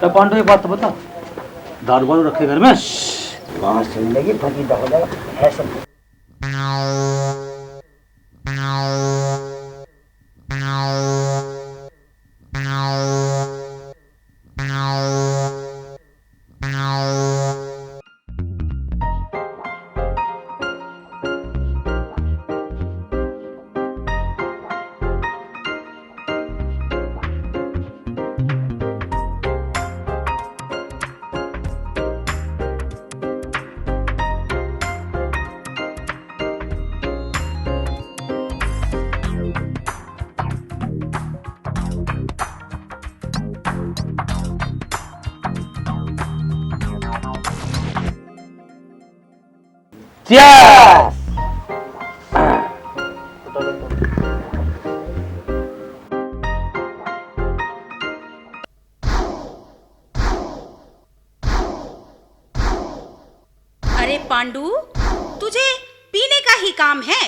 पांडु एक बात तो बता, दारू वारू रखे घर में? वहां सुन लेगी फकीदा हो जाएगा है सब। Cheers! अरे पांडु, तुझे पीने का ही काम है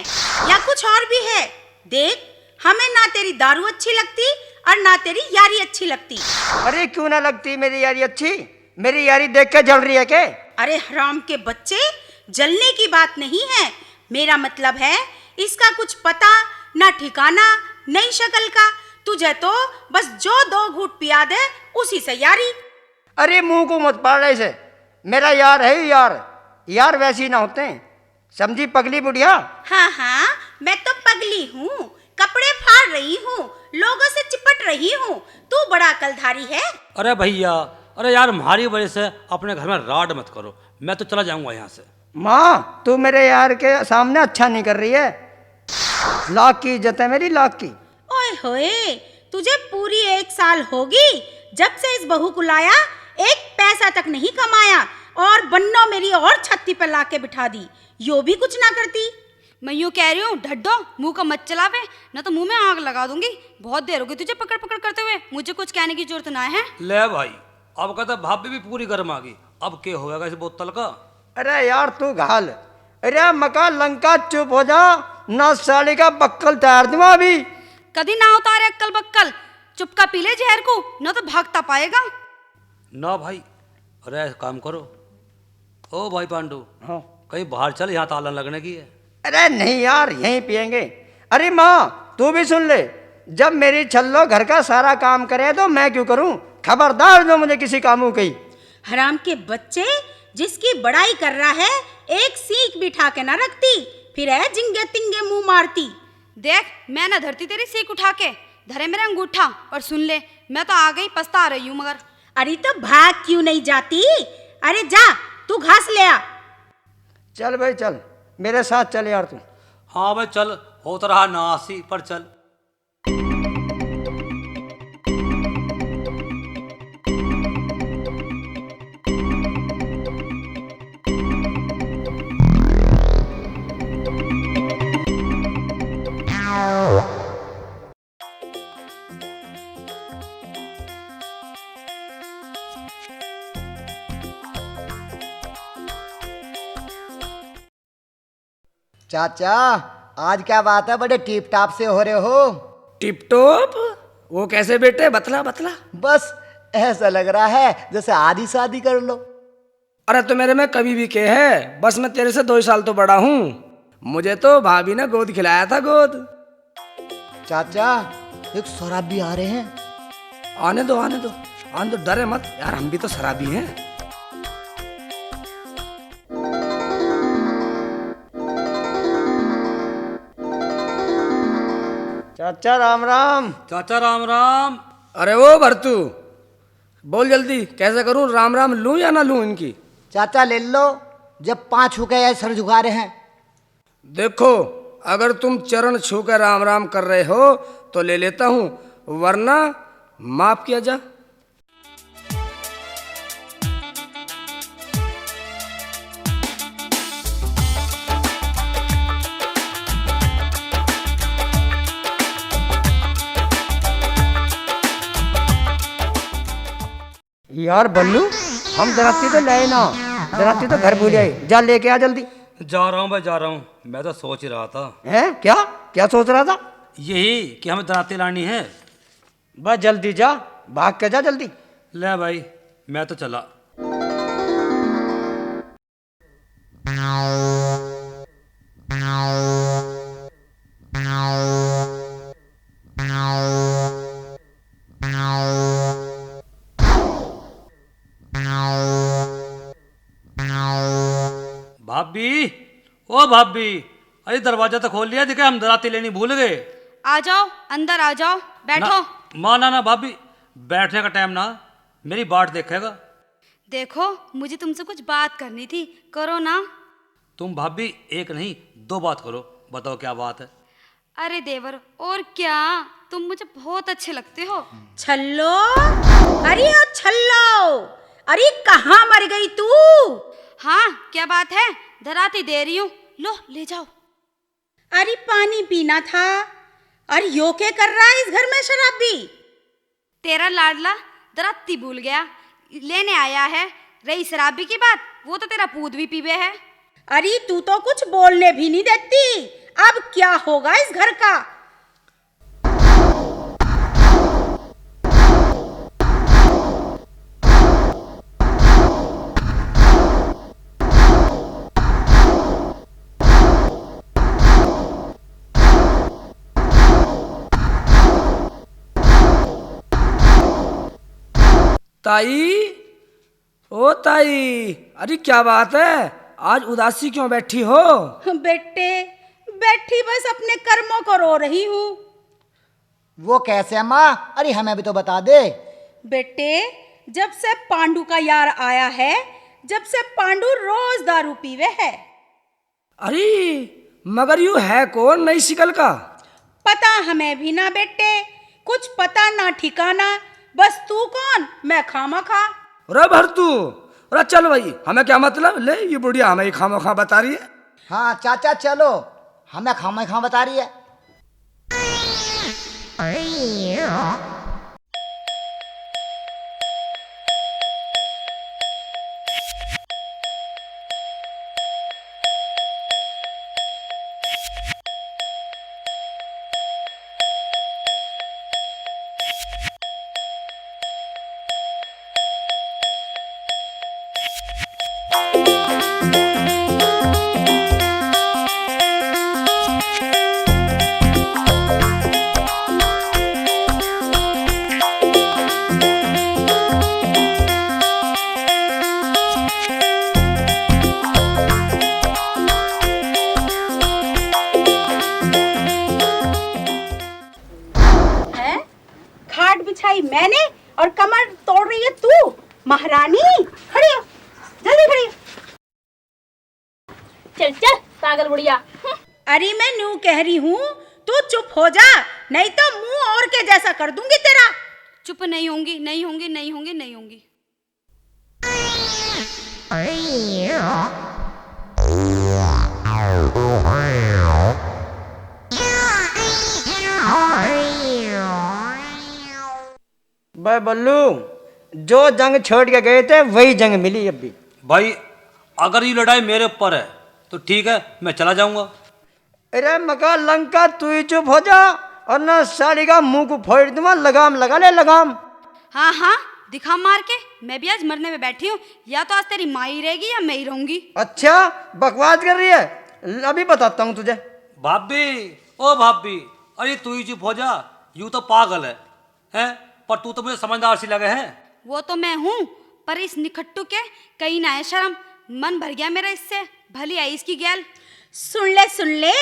या कुछ और भी है? देख, हमें ना तेरी दारू अच्छी लगती और ना तेरी यारी अच्छी लगती। अरे क्यों ना लगती मेरी यारी अच्छी? मेरी यारी देख के जल रही है क्या? अरे हराम के बच्चे, जलने की बात नहीं है। मेरा मतलब है इसका कुछ पता ना ठिकाना नहीं शक्ल का। तुझे तो बस जो 2 घूंट पिया दे उसी से यारी। अरे मुंह को मत पाड़ रहे से, मेरा यार है यार, यार वैसे ही ना होते हैं, समझी पगली बुढ़िया? हाँ हाँ, मैं तो पगली हूँ, कपड़े फाड़ रही हूँ, लोगों से चिपट रही हूँ। तू बड़ा अकलधारी है। अरे भैया, अरे यार हमारी वजह से अपने घर में राड मत करो, मैं तो चला जाऊंगा यहाँ से। माँ तू मेरे यार के सामने अच्छा नहीं कर रही है। लाख की इज्जत है मेरी, लाख की। ओए होए, तुझे पूरी 1 साल होगी जब से इस बहू को लाया, 1 पैसा तक नहीं कमाया और बन्नो मेरी और छत्ती पर लाके बिठा दी, यो भी कुछ ना करती। मैं यूँ कह रही हूँ, ढड्डो मुंह का मत चलावे, ना तो मुंह में आग लगा दूंगी। बहुत देर हो गई तुझे पकड़ पकड़ करते हुए, मुझे कुछ कहने की जरूरत ना है। ले भाई, अब कहता भाभी भी पूरी गर्म आ गई, अब क्या होगा इस बोतल का? अरे यार तू घाल, अरे मका लंका चुप हो जा, ना साली का बक्कल तैयार दूंगा अभी। कभी ना उतारे अक्कल बक्कल, चुपका पी ले जहर को, ना तो भागता पाएगा। ना भाई, अरे काम करो, ओ भाई पांडु, हाँ। कहीं बाहर चल, यहाँ ताला लगने की है। अरे नहीं यार यहीं पियेंगे। अरे माँ तू भी सुन ले, जब मेरी छल्लो घर का सारा काम करे तो मैं क्यों करूं? खबरदार जो मुझे किसी कामों कही। हराम के बच्चे, जिसकी बड़ाई कर रहा है एक सीख बिठा के ना रखती, फिर है जिंगे तिंगे मुंह मारती। देख, मैं ना धरती तेरी सीख उठा के, धरे मेरा अंगूठा। और सुन ले, मैं तो आ गई, पछता रही हूँ मगर। अरे तो भाग क्यों नहीं जाती? अरे जा, तू घास ले आ। चल भाई चल, मेरे साथ चल यार तू। हाँ भाई चल, होता रहा नासी पर चल। चाचा आज क्या बात है, बड़े टीप टाप से हो रहे हो? Tip top? वो कैसे बेटे, बतला बतला। बस ऐसा लग रहा है जैसे आधी शादी कर लो। अरे तो मेरे में कभी भी के है, बस मैं तेरे से 2 साल तो बड़ा हूँ। मुझे तो भाभी ने गोद खिलाया था, गोद। चाचा एक शराबी आ रहे हैं। आने दो आने दो आने दो, डरे मत यार, हम भी तो शराबी हैं। चाचा राम राम। चाचा राम राम। अरे वो भरतू, बोल जल्दी, कैसे करूं, राम राम लूं या ना लूं इनकी? चाचा ले लो, जब 5 हो गए सर झुका रहे हैं। देखो, अगर तुम चरण छू कर राम राम कर रहे हो तो ले लेता हूं, वरना माफ किया जा। यार बल्लू, हम दराती तो लाए ना, दराती तो घर भूल जाए, जा लेके आ जल्दी। जा रहा हूँ भाई, जा रहा हूँ। मैं तो सोच ही रहा था। हैं क्या क्या सोच रहा था? यही कि हमें दराती लानी है। बस जल्दी जा, भाग के जा जल्दी। ले भाई, मैं तो चला। भाभी, ओ भाभी, अरे दरवाजा तो खोल लिया, दिखे हम दराती लेनी भूल गए। आ जाओ, अंदर आ जाओ, बैठो। ना भाभी, बैठने का टाइम ना, मेरी बाट देखेगा। देखो, मुझे तुमसे कुछ बात करनी थी, करो ना। तुम भाभी एक नहीं 2 बात करो, बताओ क्या बात है। अरे देवर, और क्या, तुम मुझे बहुत अच्छे लगते हो। छल्लो, अरे ओ छल्लो, अरे कहाँ मर गई तू? हाँ, क्या बात है, धराती दे रही हूँ, लो ले जाओ। अरे पानी पीना था। अरे यो क्या कर रहा है इस घर में शराबी? तेरा लाडला धराती भूल गया, लेने आया है। रही शराबी की बात, वो तो तेरा पूत भी पीबे है। अरे तू तो कुछ बोलने भी नहीं देती। अब क्या होगा इस घर का? ताई, ओ ताई, अरे क्या बात है, आज उदासी क्यों बैठी हो? बेटे, बैठी बस अपने कर्मों को रो रही हूँ। वो कैसे अम्मा? अरे हमें भी तो बता दे। बेटे, जब से पांडु का यार आया है, जब से पांडु रोज दारू पीवे है। अरे मगर यू है कौन नई शिकल का? पता हमें भी ना बेटे, कुछ पता ना ठिकाना, बस तू कौन, मैं खामा खा। रे भरतू, अरे चल भाई, हमें क्या मतलब, ले ये बुढ़िया हमें ही खामो खा बता रही है। हाँ चाचा चलो, हमें खामा खा बता रही है। खाट बिछाई मैंने और कमर तोड़ रही है तू। महारानी, खड़ी हो, जल्दी खड़ी हो। चल चल पागल बुढ़िया। अरे मैं न्यू कह रही हूँ, तू चुप हो जा, नहीं तो मुंह और के जैसा कर दूंगी तेरा। चुप नहीं होंगी, नहीं होंगी, नहीं होंगी, नहीं होंगी। भाई बल्लू, जो जंग छोड़ के गए थे वही जंग मिली अब भी। भाई अगर ये लड़ाई मेरे ऊपर है तो ठीक है, मैं चला जाऊंगा। अरे मका लंका, तू ही चुप हो जा, और ना साड़ी का मुंह को फोड़ दूंगा, लगाम लगा ले लगाम। हाँ हाँ, दिखा मार के, मैं भी आज मरने में बैठी हूँ, या तो आज तेरी माँ ही रहेगी या मैं ही रहूंगी। अच्छा बकवास कर रही है, अभी बताता हूँ तुझे। भाभी, ओ भाभी, अरे तू ही चुप हो जा, यूं तो पागल है, हैं? पर तू तो मुझे समझदार सी लगे है। वो तो मैं हूँ, पर इस निखट्टू के कहीं ना है शर्म, मन भर गया मेरा इससे, भली आई इसकी गैल। सुन ले,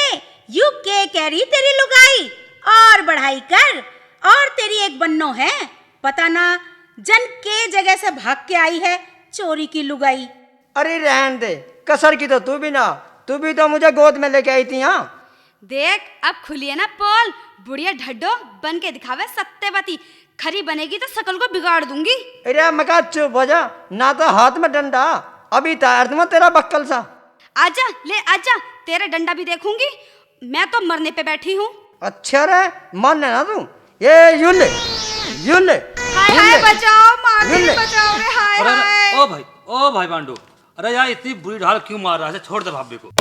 यू के कह रही तेरी लुगाई, और बढ़ाई कर, और तेरी एक बन्नो है, पता ना जन के जगह से भाग के आई है, चोरी की लुगाई। अरे रहन दे, कसर की तो तू भी ना, तू भी तो मुझे गोद में लेके आई थी। यहाँ देख, अब खुली है ना पोल, बुढ़िया ढड्डो बन के दिखावे सत्यवती, खरी बनेगी तो शकल को बिगाड़ दूंगी। अरे मका चुप हो जा, ना तो हाथ में डंडा, अभी तैयार दूंगा तेरा बक्कल सा। आजा ले आजा, तेरे डंडा भी देखूंगी, मैं तो मरने पे बैठी हूँ। अच्छा रे, मान ना तू, ये यूं ले, यूं ले, हाय यूं हाय, ले। बचाओ, मार यूं ले। बचाओ रे, हाय अरे हाय। ओ भाई पांडु, अरे यार इतनी बुरी ढाल क्यों मार रहा है, छोड़ दे भाभी को।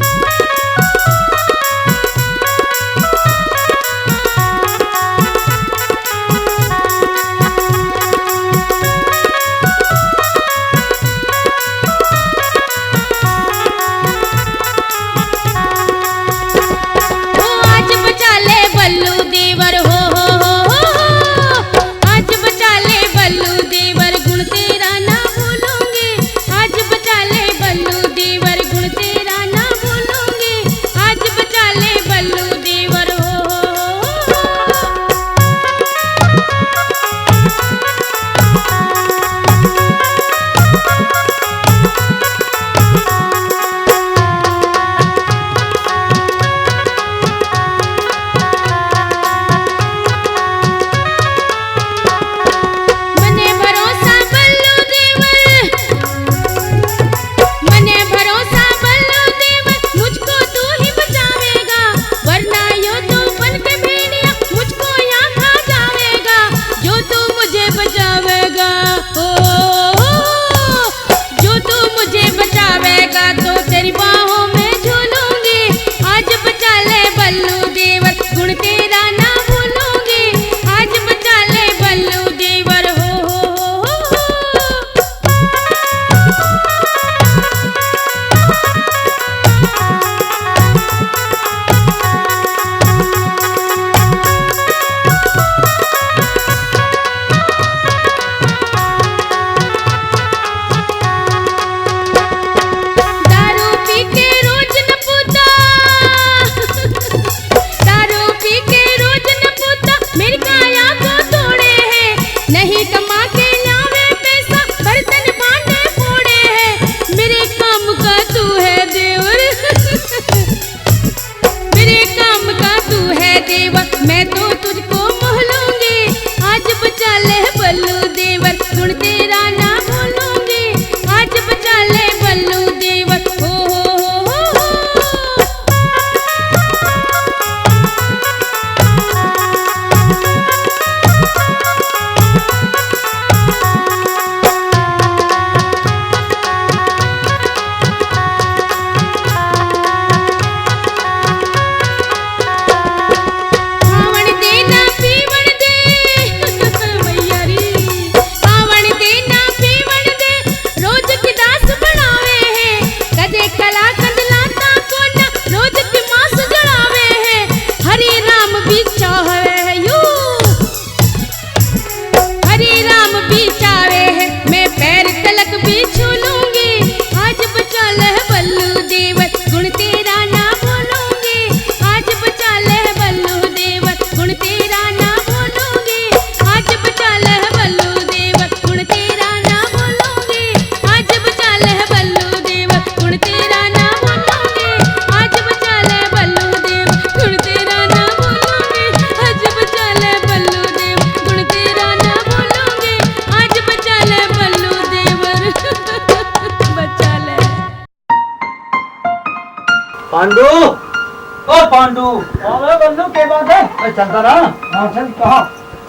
पांडु, ओ पांडु, अरे बल्लू क्या बात है? अरे चलता रहा। हाँ चल कहाँ?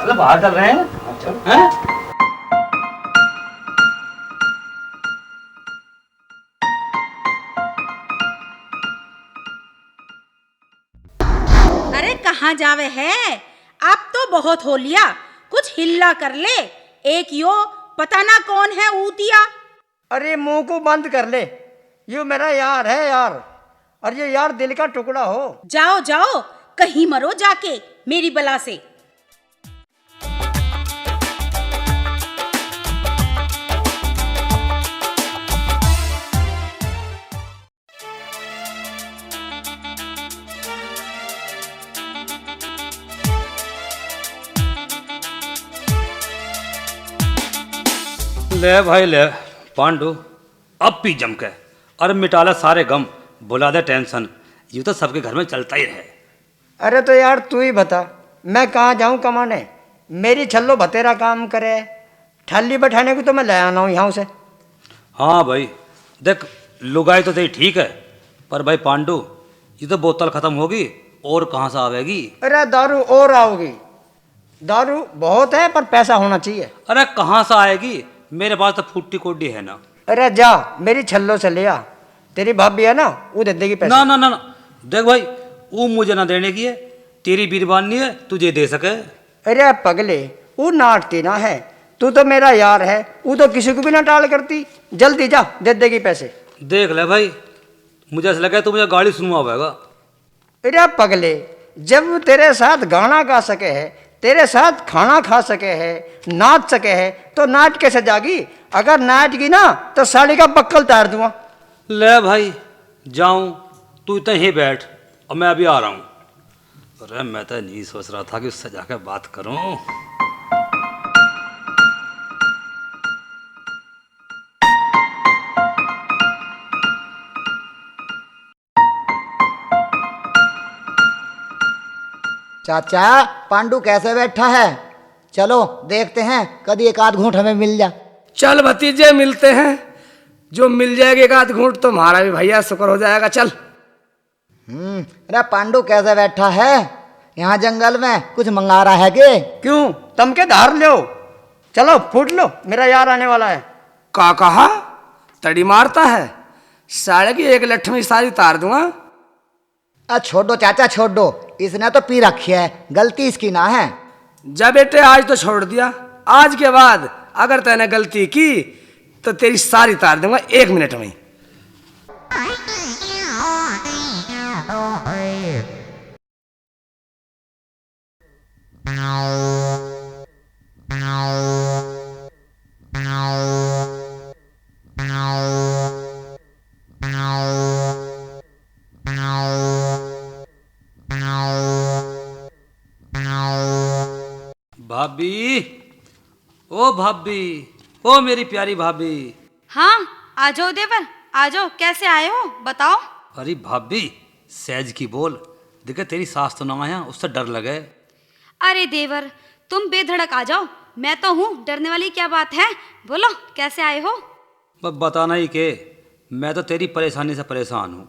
अरे बाहर चल रहे हैं। चल। हैं? अरे कहाँ जावे है? अब तो बहुत हो लिया, कुछ हिल्ला कर ले। एक यो पता ना कौन है ऊतिया। अरे मुंह को बंद कर ले, यू मेरा यार है यार, और ये यार दिल का टुकड़ा हो। जाओ जाओ, कहीं मरो जाके मेरी बला से। ले भाई ले पांडु, अब पी जम के, और मिटाला सारे गम, भुला दे टेंशन। यूँ तो सबके घर में चलता ही है। अरे तो यार तू ही बता, मैं कहाँ जाऊँ कमाने? मेरी छल्लो भतेरा काम करे, ठल्ली बैठाने को तो मैं ले आना हूँ यहाँ से। हाँ भाई देख, लुगाई तो तेरी ठीक है, पर भाई पांडु, ये तो बोतल खत्म होगी और कहाँ से आवेगी? अरे दारू और आओगी, दारू बहुत है पर पैसा होना चाहिए। अरे कहाँ से आएगी? मेरे पास तो फूटी कोडी है ना। अरे जा मेरी छल्लो से ले आ, तेरी भाभी है ना वो दे देगी पैसा। ना ना ना ना, देख भाई, वो मुझे ना देने की है, तेरी बीरबानी है, तुझे दे सके। अरे पगले, वो नाटती ना है, तू तो मेरा यार है, वो तो किसी को भी ना टाल करती। जल्दी जा, दे देगी पैसे। देख ले भाई, मुझे ऐसा लगा तू मुझे गाड़ी सुनवाएगा। अरे पगले, जब वो तेरे साथ गाना गा सके है, तेरे साथ खाना खा सके है, नाच सके है, तो नाच कैसे जागी? अगर नाच गई ना तो साड़ी का बक्कल तार दूंगा। ले भाई जाऊं, तू इतना ही बैठ और मैं अभी आ रहा हूँ। अरे मैं तो नहीं सोच रहा था कि उससे जाकर बात करूं। चाचा पांडु कैसे बैठा है? चलो देखते हैं, कभी एक आध घूंट हमें मिल जा। चल भतीजे मिलते हैं, जो मिल जाएगी एक आध घूंट तो हमारा भी भैया शुक्र हो जाएगा। चल। अरे पांडु कैसे बैठा है? यहाँ जंगल में कुछ मंगा रहा है के? क्यों, तम के धार लो, चलो फूट लो, मेरा यार आने वाला है। का कहा? तड़ी मारता है, साढ़े की एक लठ में सारी तार दूंगा। छोड़ दो चाचा छोड़ दो, इसने तो पी रखी है, गलती इसकी ना है। जा बेटे आज तो छोड़ दिया, आज के बाद अगर तैने गलती की तो तेरी सारी तार दूंगा 1 मिनट में। भाभी, ओ भाभी, ओ मेरी प्यारी भाभी। हाँ आ जाओ देवर, आ जाओ। कैसे आए हो बताओ? अरे भाभी सहज की बोल, देखे तेरी सास तो ना आया, उससे डर लगे। अरे देवर तुम बेधड़क आ जाओ, मैं तो हूँ, डरने वाली क्या बात है? बोलो कैसे आए हो? बस बताना ही के, मैं तो तेरी परेशानी से परेशान हूँ,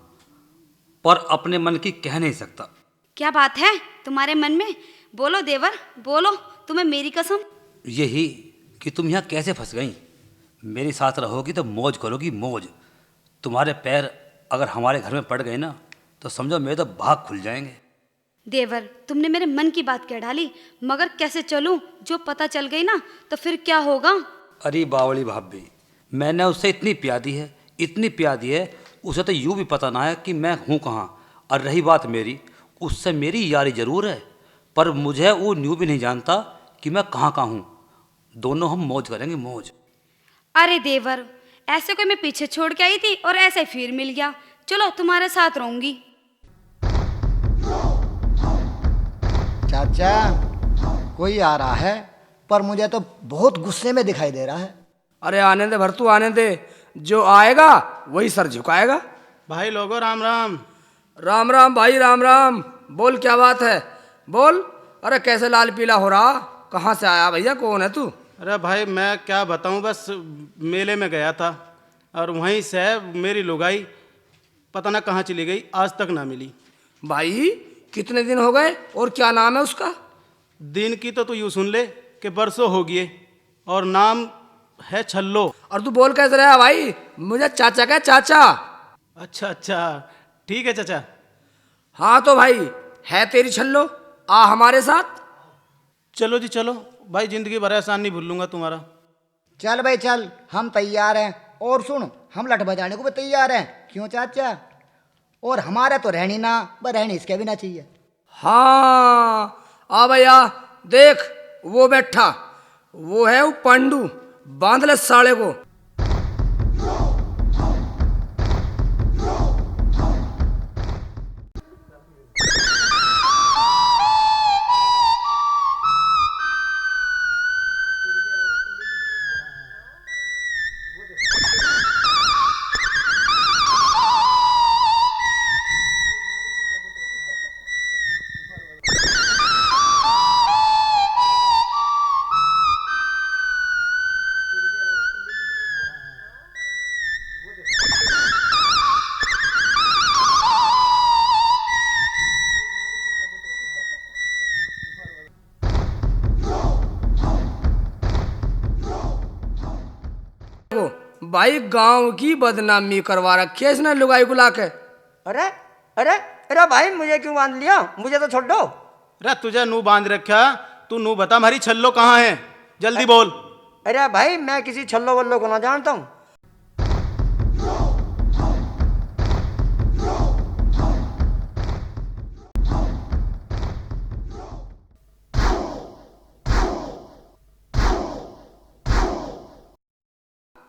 पर अपने मन की कह नहीं सकता। क्या बात है तुम्हारे मन में? बोलो देवर बोलो, तुम्हें मेरी कसम। यही कि तुम यहाँ कैसे फंस गई। मेरी साथ रहोगी तो मौज करोगी मौज। तुम्हारे पैर अगर हमारे घर में पड़ गए ना तो समझो मेरे तो भाग खुल जाएंगे। देवर तुमने मेरे मन की बात कह डाली, मगर कैसे चलूं? जो पता चल गई ना तो फिर क्या होगा? अरे बावली भाभी, मैंने उससे इतनी प्यार दी है, इतनी प्यार दी है, उसे तो यूँ भी पता ना है कि मैं हूँ कहाँ। और रही बात मेरी, उससे मेरी यारी जरूर है, पर मुझे वो न्यू भी नहीं जानता कि मैं कहाँ कहाँ हूँ। दोनों हम मौज करेंगे मौज। अरे देवर ऐसे कोई मैं पीछे छोड़ के आई थी और ऐसे फिर मिल गया। चलो तुम्हारे साथ रहूंगी। चाचा कोई आ रहा है, पर मुझे तो बहुत गुस्से में दिखाई दे रहा है। अरे आने दे भरतू, आने दे, जो आएगा वही सर झुकाएगा। भाई लोगो राम राम। राम राम भाई राम राम। बोल क्या बात है, बोल। अरे कैसे लाल पीला हो रहा, कहाँ से आया भैया, कौन है तू? अरे भाई मैं क्या बताऊं, बस मेले में गया था और वहीं से मेरी लुगाई पता ना कहाँ चली गई, आज तक ना मिली। भाई कितने दिन हो गए और क्या नाम है उसका? दिन की तो तू यूँ सुन ले कि बरसों हो गए, और नाम है छल्लो। और तू बोल कैसे रहा भाई? मुझे चाचा का चाचा। अच्छा अच्छा, ठीक है चाचा। हाँ तो भाई है तेरी छल्लो, आ हमारे साथ। चलो जी चलो भाई, जिंदगी भर एहसान नहीं भूलूंगा तुम्हारा। चल भाई चल, हम तैयार हैं। और सुन, हम लठ बजाने को भी तैयार हैं, क्यों चाचा? और हमारे तो रहनी ना, पर रहनी इसके भी ना चाहिए। हाँ आ भैया देख, वो बैठा, वो है वो पांडू, बांध ले साले को। भाई गांव की बदनामी करवा रखी है इसने लुगाई को लाके। अरे अरे अरे भाई, मुझे क्यों बांध लिया? मुझे तो छोड़ दो। अरे तुझे नू बांध रखा, तू नू बता हमारी छल्लो कहाँ है, जल्दी बोल। अरे भाई, मैं किसी छल्लो वल्लो को ना जानता हूँ।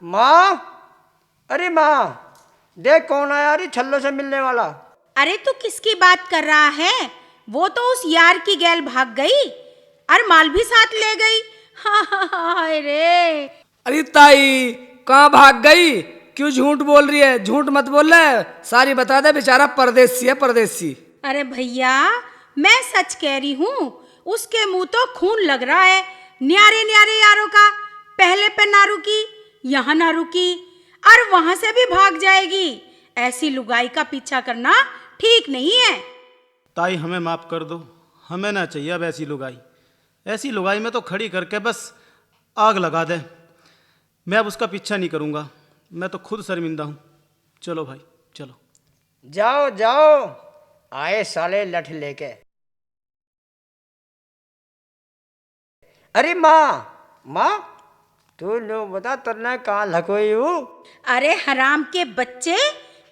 माँ, अरे माँ, देख कौन आया रे छल्लो से मिलने वाला। अरे तू किसकी बात कर रहा है? वो तो उस यार की गैल भाग गई और माल भी साथ ले गई। हाय रे। अरे ताई कहाँ भाग गई? क्यों झूठ बोल रही है? झूठ मत बोल रहे, सारी बता दे, बेचारा परदेसी है परदेसी। अरे भैया, मैं सच कह रही हूँ, उसके मुंह तो खून लग रहा है न्यारे न्यारे यारों का। पहले पे ना रुकी, यहाँ ना रुकी, और वहां से भी भाग जाएगी। ऐसी लुगाई का पीछा करना ठीक नहीं है। ताई हमें माफ कर दो, हमें ना चाहिए अब ऐसी लुगाई। ऐसी लुगाई में तो खड़ी करके बस आग लगा दे। मैं अब उसका पीछा नहीं करूँगा, मैं तो खुद शर्मिंदा हूँ। चलो भाई चलो। जाओ जाओ, आए साले लठ लेके। अरे माँ, माँ, तू लो बता, तुरने कहाँ लकोई हूँ? अरे हराम के बच्चे,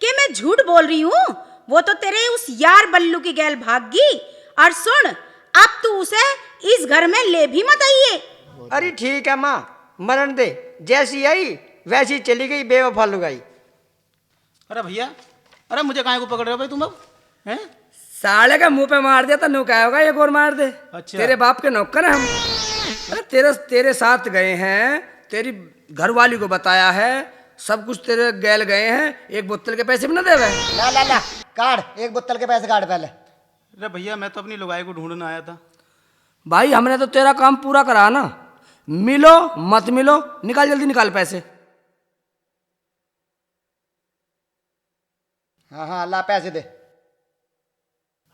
कि मैं झूठ बोल रही हूँ? वो तो तेरे उस यार बल्लू की गैल भागी। और सुन, अब तू उसे इस घर में ले भी मत आइए। अरे ठीक है माँ, मरण दे, जैसी आई वैसी चली गई बेवफा लुगाई। अरे भैया, अरे मुझे काहे को पकड़ रहे हो भाई तुम अब हैं? साले का मुंह पे मार दिया तो नुका होगा, एक और मार दे। अच्छा। तेरे बाप के नौकर हैं हम। अरे तेरे साथ गए हैं, तेरी घरवाली को बताया है, सब कुछ तेरे गैल गए हैं, एक बोतल के पैसे भी ना देवे। ला ला ला, काट, एक बोतल के पैसे काट पहले। अरे भैया, मैं तो अपनी लुगाई को ढूंढने आया था। भाई हमने तो तेरा काम पूरा करा ना, मिलो मत मिलो, निकाल जल्दी निकाल पैसे। हाँ हाँ, ला पैसे दे।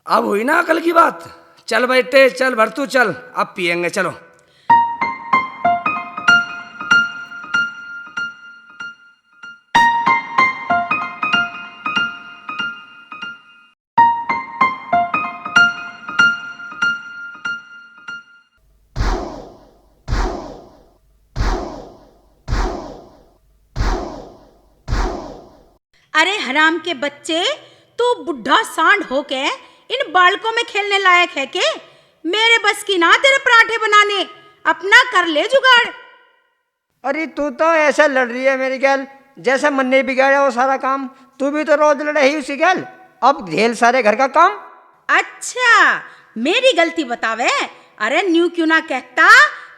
अब हुई ना अकल की बात। चल बेटे चल, भरतू चल, अब पियेंगे, चलो। अरे हराम के बच्चे, तू बुढ़ा सांड होके इन बालकों में खेलने लायक है के? मेरे बस की ना तेरे पराठे बनाने, अपना कर ले जुगाड़। अरे तू तो ऐसा लड़ रही है मेरी गैल जैसे मन ने बिगाड़ा वो सारा काम। तू भी तो रोज लड़े ही उसी गैल, अब ढेर सारे घर का काम। अच्छा, मेरी गलती बतावे? अरे न्यू क्यों ना कहता,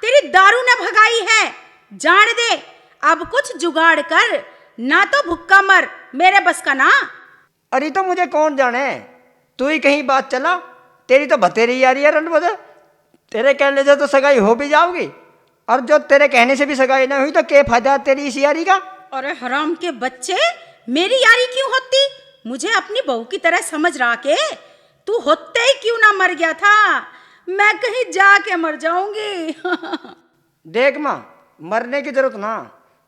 तेरी दारू ने भगाई है। जान दे, अब कुछ जुगाड़ कर, ना तो भुक्का मर, मेरे बस का ना। अरे तो मुझे कौन जाने, तू ही कहीं बात चला। तेरी तो बतेरी यारी है रंड बदे। तेरे कहने से तो सगाई हो भी जाओगी, और जो तेरे कहने से भी सगाई ना हुई तो क्या फायदा तेरी इस यारी का? अरे हराम के बच्चे, मेरी यारी क्यों होती? मुझे अपनी बहू की तरह समझ रहा के तू होते ही क्यों ना मर गया था, मैं कहीं जाके मर जाऊंगी। देख माँ, मरने की जरूरत ना,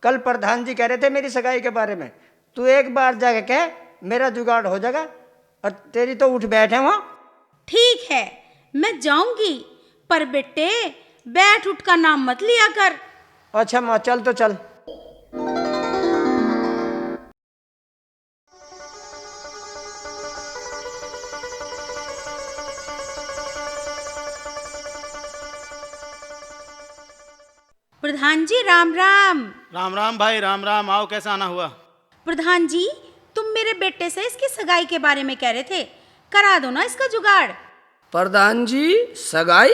कल प्रधान जी कह रहे थे मेरी सगाई के बारे में, तू एक बार जाके कह मेरा जुगाड़ हो जाएगा। और तेरी तो उठ बैठे वहाँ। ठीक है मैं जाऊंगी, पर बेटे बैठ उठ का नाम मत लिया कर। अच्छा माँ, चल तो चल। प्रधान जी राम राम। राम राम भाई, राम राम। आओ, कैसा आना हुआ? प्रधान जी तुम मेरे बेटे से इसकी सगाई के बारे में कह रहे थे, करा दो ना इसका जुगाड़। प्रधान जी सगाई?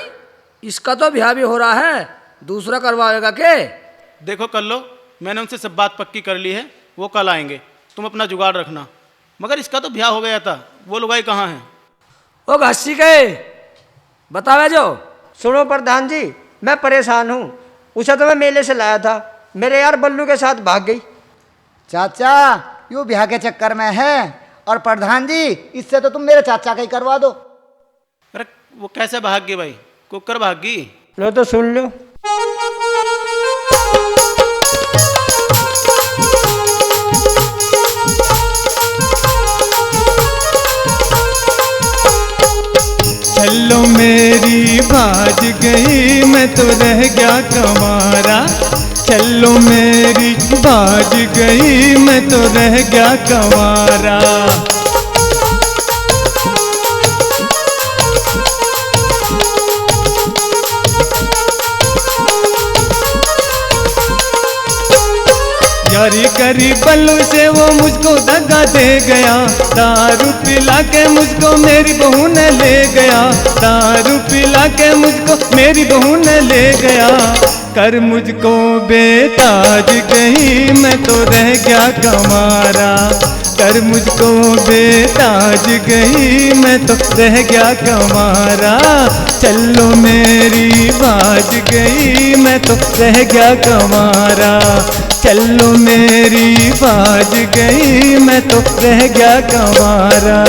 इसका तो ब्याह भी हो रहा है, दूसरा करवाएगा के? देखो कर लो, मैंने उनसे सब बात पक्की कर ली है, वो कल आएंगे, तुम अपना जुगाड़ रखना। मगर इसका तो ब्याह हो गया था, वो लुगाई कहाँ है? ओ घासी के बतावे जो। सुनो प्रधान जी, मैं परेशान हूँ। उसे तो मैं मेले से लाया था, मेरे यार बल्लू के साथ भाग गई। चाचा यूँ ब्याह के चक्कर में है। और प्रधान जी, इससे तो तुम मेरे चाचा का ही करवा दो। अरे वो कैसे भाग गई भाई? कुकर भाग गई? लो तो सुन लो। चलो मेरी भाज गई, मैं तो रह गया कमारा। चलो मेरी भाज गई, मैं तो रह गया कमारा। यारी करी बल्लू से वो मुझको दगा दे गया। दारू पिला के मुझको मेरी बहू ने ले गया। दारू पिला के मुझको मेरी बहू ने ले गया। कर मुझको बेताज गई, मैं तो रह गया कमारा। कर मुझको बेताज गई, मैं तो रह गया कमारा। चलो मेरी बाज गई, मैं तो रह गया कमारा। चलो मेरी बाज गई, मैं तो रह गया कमारा।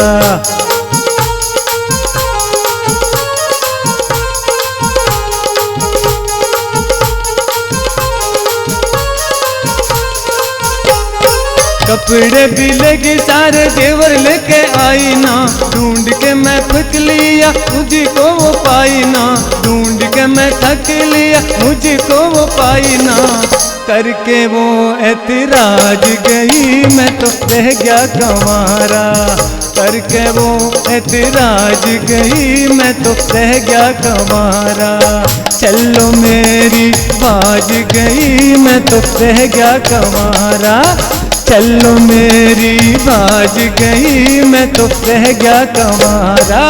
कपड़े भी लेके सारे जेवर लेके आई ना। ढूंढ के मैं थक लिया, मुझको वो पाई ना। ढूंढ के मैं थक लिया, मुझको वो पाई ना। करके वो ऐतराज गई, मैं तो रह गया कमारा। करके वो ऐतराज गई, मैं तो रह गया कमारा। चलो मेरी बाज गई, मैं तो रह गया कमारा। चलो मेरी बाज गई, मैं तो रह गया कमारा।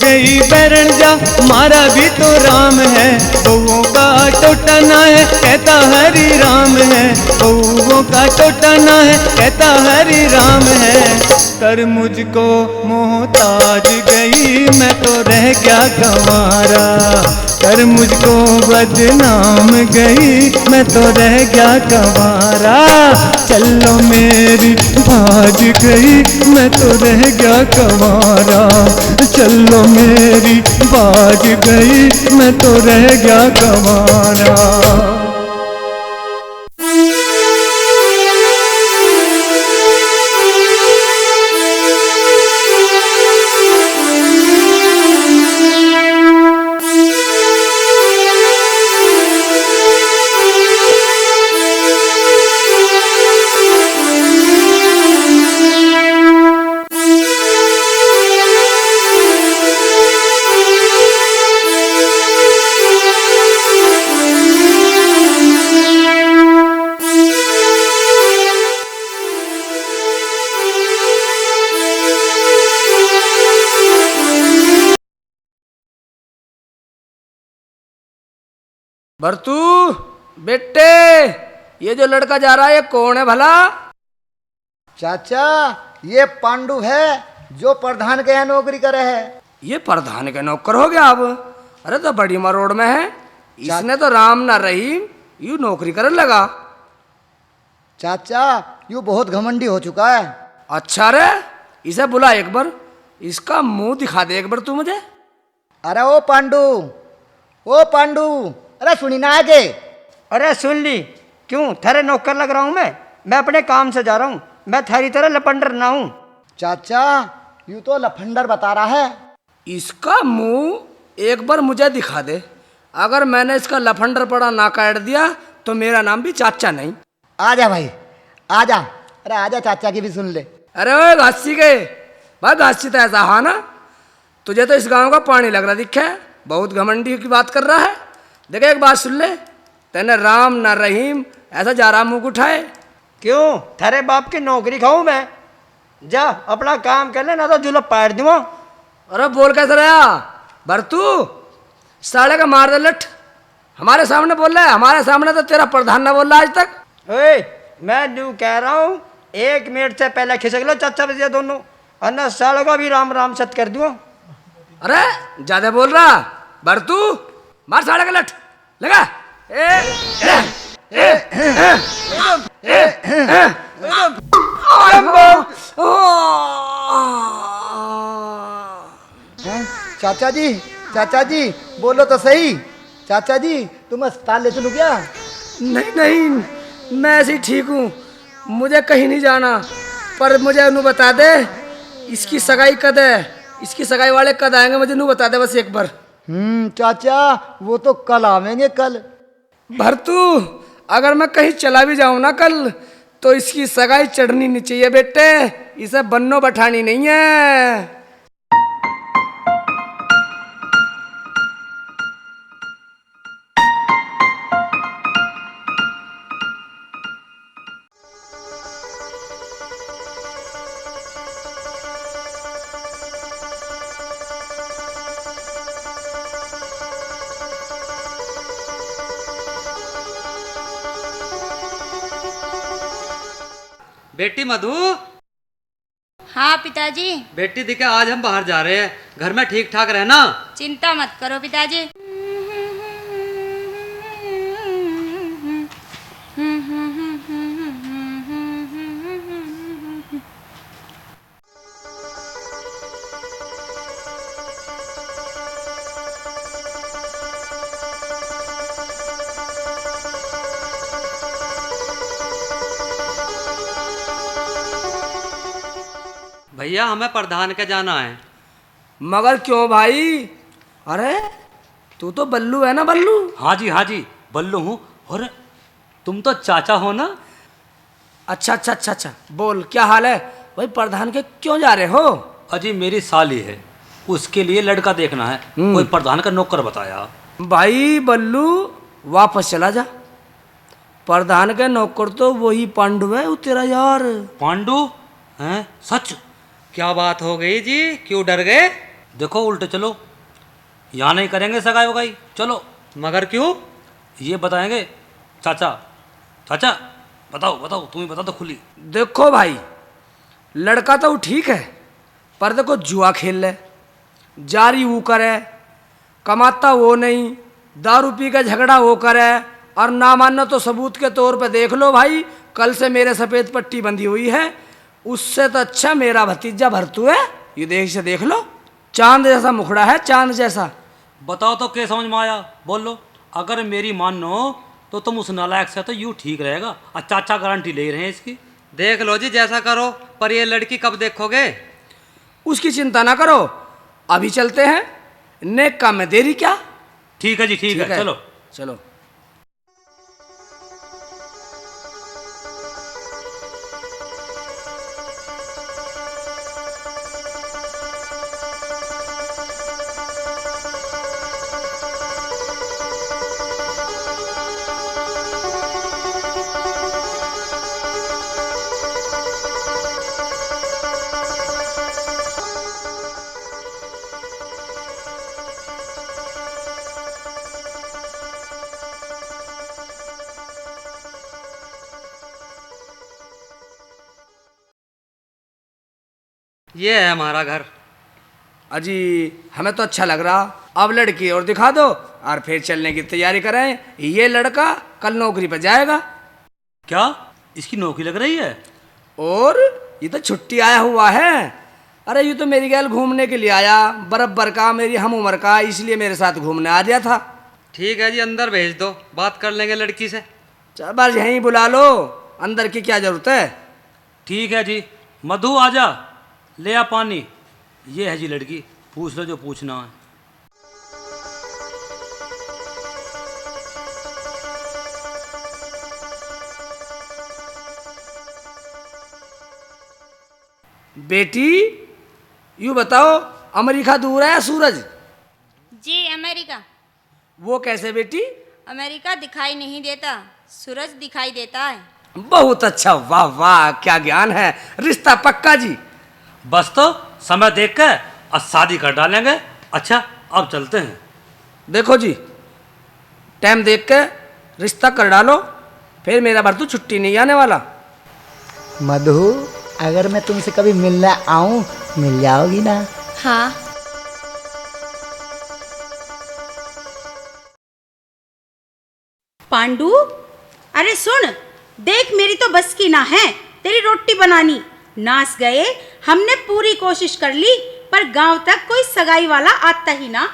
गई बैरण जा, मारा भी तो राम है। बउओं का टोटा ना है, कहता हरि राम है। बउओं का टोटा ना है, कहता हरि राम है। कर मुझको मोहताज गई, मैं तो रह गया कमारा। कर मुझको बदनाम गई, मैं तो रह गया कमारा। चलो मेरी बाज गई, मैं तो रह गया कमारा। चलो मेरी बाज गई, मैं तो रह गया कमारा। भरतू बेटे, ये जो लड़का जा रहा है ये कौन है भला? चाचा ये पांडु है, जो प्रधान के यहाँ नौकरी करे है। ये प्रधान के नौकर हो गया अब। अरे तो बड़ी मरोड़ में है, इसने तो राम ना रहीम यू नौकरी करने लगा। चाचा यू बहुत घमंडी हो चुका है। अच्छा रे, इसे बुला एक बार, इसका मुंह दिखा दे एक बार तू मुझे। अरे ओ पांडू, अरे सुनी ना आगे। अरे सुन ली, क्यों थारे नौकर लग रहा हूँ मैं अपने काम से जा रहा हूँ, मैं थारी तरह लपंडर ना हूँ। चाचा यू तो लफंडर बता रहा है। इसका मुंह एक बार मुझे दिखा दे, अगर मैंने इसका लफंडर पड़ा ना काट दिया तो मेरा नाम भी चाचा नहीं। आजा भाई आजा, अरे आजा चाचा की भी सुन ले। अरे ओए घासी के भाई, घासी तो ऐसा हा ना, तुझे तो इस गांव का पानी लग रहा दिखे, बहुत घमंडी की बात कर रहा है। देखे एक बात सुन ले, तेने राम ना रहीम ऐसा जा रहा मुंह उठाए। क्यों थारे बाप की नौकरी खाऊं मैं? जा अपना काम कर ले, ना तो जुलप पाट दूंगा। अरे बोल कैसे रहा भरतू, साले का मार दे लठ। हमारे सामने बोल रहा है, हमारे सामने तो तेरा प्रधान ना बोल रहा आज तक। ओए मैं न्यू कह रहा हूँ, 1 मिनट से पहले खिसक लो चाचा भैया दोनों, अन्ना सालों का भी राम राम सत कर दूंगा। अरे ज्यादा बोल रहा भरतू, मार साले का लठ लगा। हैं? चाचा जी बोलो तो सही। चाचा जी तुम अस्पताल ले चलो क्या? नहीं नहीं, मैं ऐसे ही ठीक हूँ, मुझे कहीं नहीं जाना। पर मुझे अनु बता दे, इसकी सगाई कद है, इसकी सगाई वाले कद आएंगे, मुझे नू बता दे बस एक बार। चाचा वो तो कल आवेंगे कल। भरतू अगर मैं कहीं चला भी जाऊं ना कल, तो इसकी सगाई चढ़नी नहीं चाहिए बेटे, इसे बन्नो बैठानी नहीं है। बेटी मधु, हाँ पिताजी। बेटी दिखे आज हम बाहर जा रहे हैं, घर में ठीक ठाक रहना। चिंता मत करो पिताजी। भैया हमें प्रधान के जाना है। मगर क्यों भाई? अरे तू तो बल्लू है ना, बल्लू? हाँ जी बल्लू हूँ। और तुम तो चाचा हो ना? अच्छा, बोल क्या हाल है भाई? प्रधान के क्यों जा रहे हो? अजी मेरी साली है, उसके लिए लड़का देखना है, कोई प्रधान का नौकर बताया। भाई बल्लू वापस चला जा, प्रधान के नौकर तो वही पांडु है, वो तेरा यार। पांडु हैं? सच? क्या बात हो गई जी, क्यों डर गए? देखो उल्टे चलो, यहाँ नहीं करेंगे सगाई वगाई, चलो। मगर क्यों? ये बताएंगे। चाचा बताओ तुम ही बता दो खुली। देखो भाई, लड़का तो ठीक है, पर देखो जुआ खेल ले, जारी वो करे, कमाता वो नहीं, दारू पी का झगड़ा वो करे, और ना मानो तो सबूत के तौर पे देख लो भाई, कल से मेरे सफ़ेद पट्टी बंधी हुई है, उससे तो अच्छा मेरा भतीजा भरतू है। ये देख लो, चांद जैसा मुखड़ा है, चांद जैसा। बताओ तो क्या समझ में आया, बोल लो। अगर मेरी मानो तो तुम उस नालायक से तो यूँ ठीक रहेगा, और चाचा गारंटी ले रहे हैं इसकी। देख लो जी, जैसा करो, पर ये लड़की कब देखोगे? उसकी चिंता ना करो, अभी चलते हैं, नेक काम में देरी क्या। ठीक है जी, ठीक है, चलो। चलो। ये है हमारा घर। अजी हमें तो अच्छा लग रहा, अब लड़की और दिखा दो और फिर चलने की तैयारी करें। ये लड़का कल नौकरी पर जाएगा। क्या इसकी नौकरी लग रही है? और ये तो छुट्टी आया हुआ है। अरे ये तो मेरी गैल घूमने के लिए आया, बराबर का, मेरी हम उम्र का, इसलिए मेरे साथ घूमने आ गया था। ठीक है जी, अंदर भेज दो, बात कर लेंगे लड़की से। चल बस यहीं बुला लो, अंदर की क्या जरूरत है। ठीक है जी। मधु आजा, ले आ पानी। ये है जी लड़की, पूछ लो जो पूछना है। बेटी यूँ बताओ, अमेरिका दूर है या सूरज? जी अमेरिका। वो कैसे बेटी? अमेरिका दिखाई नहीं देता, सूरज दिखाई देता है। बहुत अच्छा, वाह वाह, क्या ज्ञान है। रिश्ता पक्का जी। बस तो समय देख कर और शादी कर डालेंगे। अच्छा अब चलते हैं। देखो जी, टाइम देख के रिश्ता कर डालो, फिर मेरा भर तो छुट्टी नहीं आने वाला। मधु, अगर मैं तुमसे कभी मिलने आऊं, मिल जाओगी ना? हाँ। पांडु, अरे सुन, देख मेरी तो बस की ना है तेरी रोटी बनानी। नास गए, हमने पूरी कोशिश कर ली, पर गांव तक कोई सगाई वाला आता ही ना।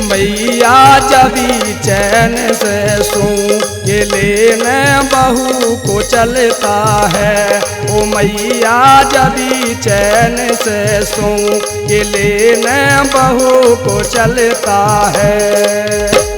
मैया जबी चैन से सूं, ये लेने बहू को चलता है। ओ मैया जबी चैन से सूं, ये लेने बहू को चलता है।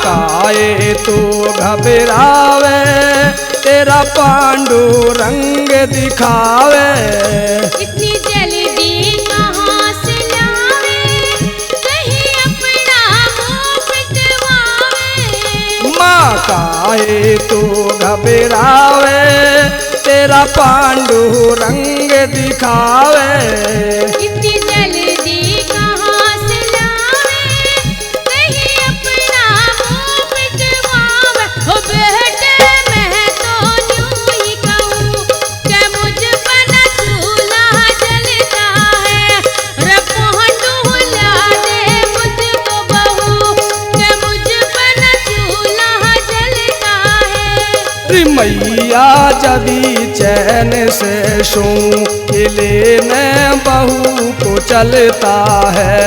काए तो घबरावे, तेरा पांडु रंग दिखावे। इतनी जल्दी कहाँ से लावे, कहीं अपना मुंह पिटवावे। माँ काए तो घबरावे, तेरा पांडु रंग दिखावे। इतनी जल्दी कहाँ से लावे, कहीं अपना मुंह पिटवावे। हो बेटे मैं तो यूं ही कहूँ कि मुझ पर न चूल्हा जलता है। रे पांडु ला दे मुझको बहू, कि मुझ पर न चूल्हा जलता है। मैया जबी चैन से सूं, ये लेने बहू को चलता है।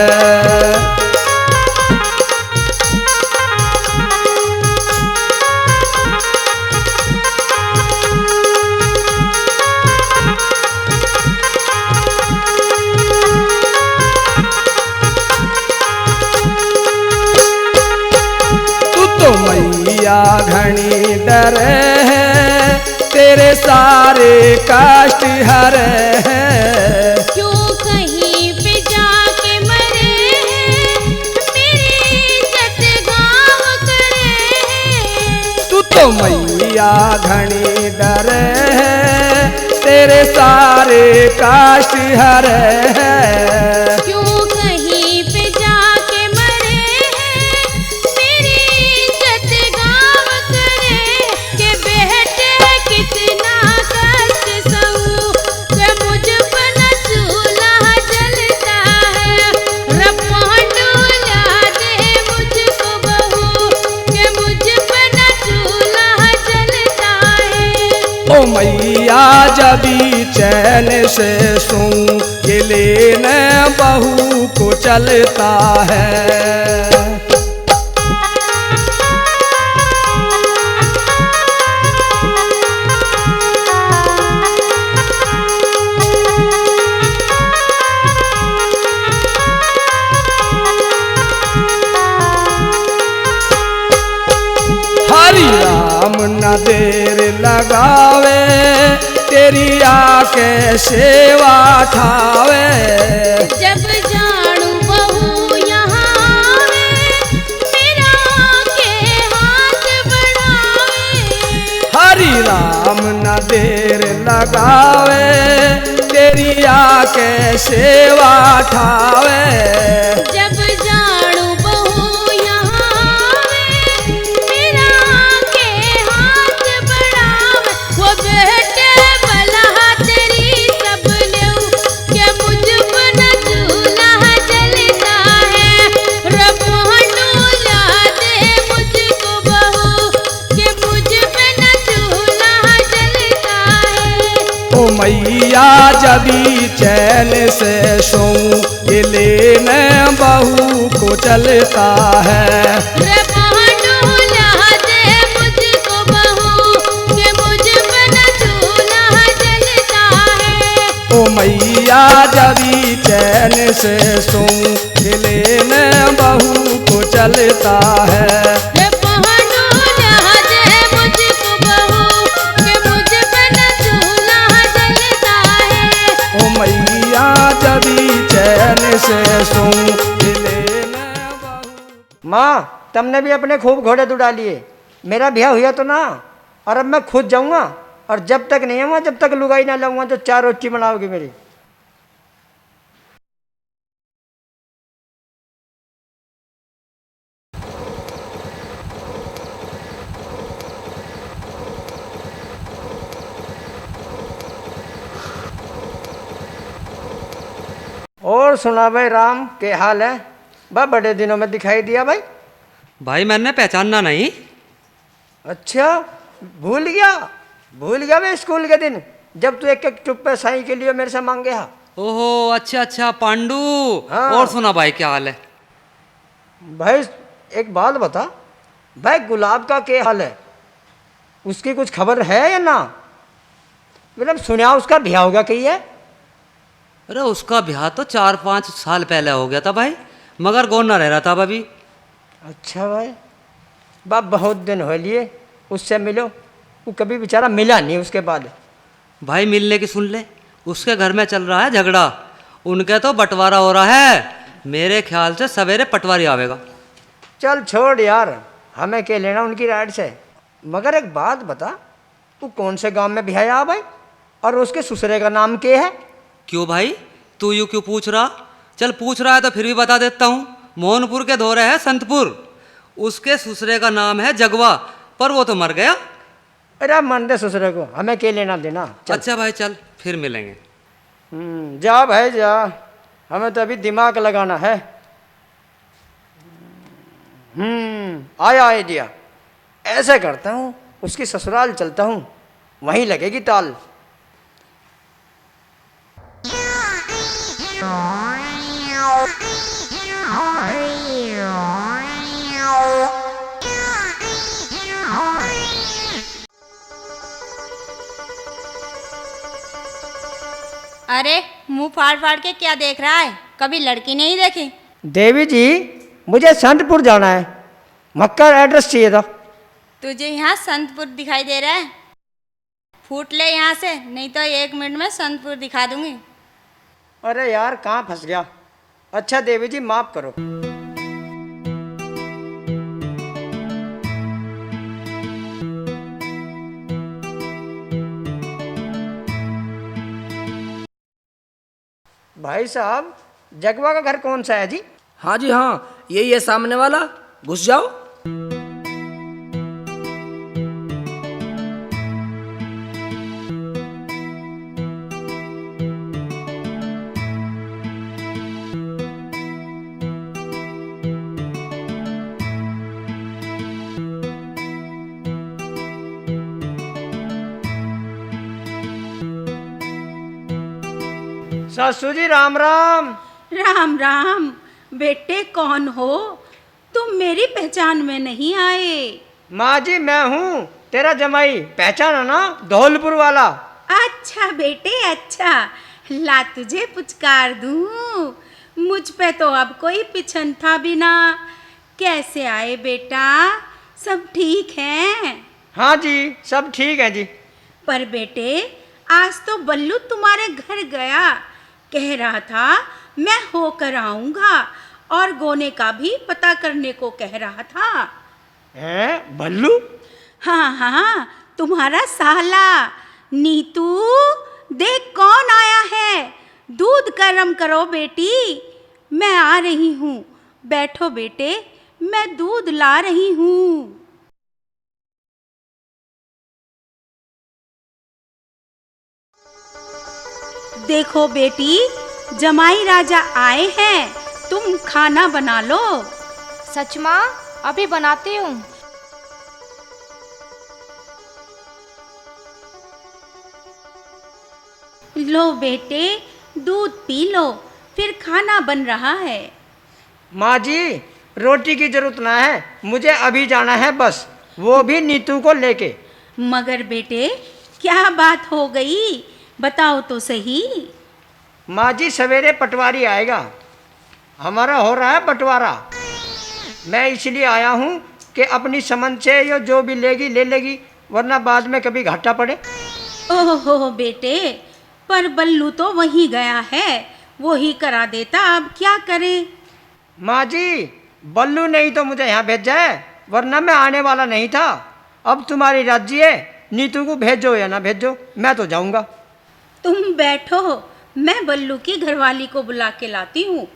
तू तो मैया घनी डरे है, तेरे सारे कष्ट हरे हैं। क्यों कहीं पे जाके मरे हैं, मेरी इज्जत गाँव करे हैं। तू तो मैया घनी डरे है, तेरे सारे कष्ट हरे हैं। क्यों कहीं पे जाके मरे हैं, मेरी इज्जत गाँव करे। के बेटे कितना कष्ट सहूं, कि मुझ पर न चूल्हा जलता है। रे पांडु ला दे मुझको बहू, कि मुझ पर न चूल्हा जलता है। ओ मैया जबी चैन से सूं, ये लेने बहू को चलता है। राम न देर लगावे, तेरी आके सेवा ठावे। जब जाणू बहू यहाँ आवे, मेरा के हाथ बढ़ावे। हरि राम न देर लगावे, तेरी आके सेवा ठावे। जब जाणू बहू यहाँ आवे, मेरा के हाथ बढ़ावे। वो बेटे भला तेरी सब लेऊ, के मुझ पर न चूल्हा जलता है। रब्बानु ला दे मुझको बहू, के मुझ पे न चूल्हा जलता है। ओ मैया जबी चैन से सोऊं, ये लेने बहू को चलता है। रब्बानु ला दे मुझको बहू, के मुझ पे न चूल्हा जलता है। ओ मैया जबी चैन से सोऊं, ये लेने बहू को चलता है। रब्बानु ला दे मुझको बहू, के मुझ पे न चूल्हा जलता है। ओ मैया जबी चैन से सोऊं, ये लेने बहू। माँ तुमने भी अपने खूब घोड़े दुड़ा लिए, मेरा ब्याह हुआ तो ना, और अब मैं खुद जाऊंगा, और जब तक नहीं आऊँगा जब तक लुगाई ना लाऊंगा तो 4 रोटी बनाओगी मेरी। और सुना भाई राम, के हाल है? बा बड़े दिनों में दिखाई दिया भाई। भाई मैंने पहचानना नहीं। अच्छा भूल गया भाई स्कूल के दिन, जब तू एक एक टुप्पे साई के लिए मेरे से मांगे हा। ओहो अच्छा अच्छा पांडू। हाँ। और सुना भाई क्या हाल है? भाई एक बात बता भाई, गुलाब का क्या हाल है? उसकी कुछ खबर है या ना? मतलब सुना उसका ब्याह होगा कही है? अरे उसका ब्याह तो 4-5 साल पहले हो गया था भाई, मगर गोना रह रहा था अभी। अच्छा भाई, बाप बहुत दिन हो लिए उससे मिलो, वो कभी बेचारा मिला नहीं उसके बाद। भाई मिलने की सुन ले, उसके घर में चल रहा है झगड़ा, उनके तो बंटवारा हो रहा है। मेरे ख्याल से सवेरे पटवारी आवेगा। चल छोड़ यार, हमें क्या लेना उनकी राइट से। मगर एक बात बता, तू कौन से गांव में ब्याह आ भाई, और उसके ससुरे का नाम क्या है? क्यों भाई तू यूँ क्यों पूछ रहा? चल पूछ रहा है तो फिर भी बता देता हूँ। मोहनपुर के धोरे है संतपुर, उसके ससुरे का नाम है जगवा, पर वो तो मर गया। अरे मन दे ससुरे को, हमें क्या लेना देना। चल। अच्छा भाई चल फिर मिलेंगे। जा भाई जा, हमें तो अभी दिमाग लगाना है। आया आइडिया, ऐसे करता हूँ, उसकी ससुराल चलता हूँ, वहीं लगेगी ताल। अरे मुंह फाड़ फाड़ के क्या देख रहा है? कभी लड़की नहीं देखी? देवी जी मुझे संतपुर जाना है, मक्का एड्रेस चाहिए था। तुझे यहाँ संतपुर दिखाई दे रहा है? फूट ले यहाँ से, नहीं तो 1 मिनट में संतपुर दिखा दूंगी। अरे यार कहाँ फंस गया। अच्छा देवी जी माफ करो। भाई साहब जगवा का घर कौन सा है जी? हाँ जी हाँ, यही है सामने वाला, घुस जाओ। सासू जी राम राम। राम राम। बेटे कौन हो तुम? मेरी पहचान में नहीं आए। माँ जी मैं हूँ तेरा जमाई, पहचाना ना, धौलपुर वाला। अच्छा बेटे अच्छा, ला तुझे पुचकार दूं। मुझ पे तो अब कोई पिछन था भी ना। कैसे आए बेटा, सब ठीक है? हाँ जी, सब ठीक है जी। पर बेटे, आज तो बल्लू तुम्हारे घर गया, कह रहा था मैं होकर आऊंगा, और गोने का भी पता करने को कह रहा था। हैं, बल्लू? हाँ हाँ, तुम्हारा साला। नीतू, देख कौन आया है। दूध गर्म करो बेटी, मैं आ रही हूँ। बैठो बेटे, मैं दूध ला रही हूँ। देखो बेटी, जमाई राजा आए हैं, तुम खाना बना लो। सच माँ, अभी बनाती हूँ। लो बेटे, दूध पी लो, फिर खाना बन रहा है। माँ जी, रोटी की जरूरत ना है, मुझे अभी जाना है बस, वो भी नीतू को लेके। मगर बेटे, क्या बात हो गई, बताओ तो सही। माँ जी, सवेरे पटवारी आएगा, हमारा हो रहा है बंटवारा। मैं इसलिए आया हूँ कि अपनी समझ से ये जो भी लेगी ले लेगी, वरना बाद में कभी घाटा पड़े। ओहो बेटे, पर बल्लू तो वहीं गया है, वो ही करा देता, अब क्या करे। माँ जी, बल्लू नहीं तो मुझे यहाँ भेजा है, वरना मैं आने वाला नहीं था। अब तुम्हारी राजी है, नीतू को भेजो या ना भेजो, मैं तो जाऊँगा। तुम बैठो, मैं बल्लू की घरवाली को बुला के लाती हूँ।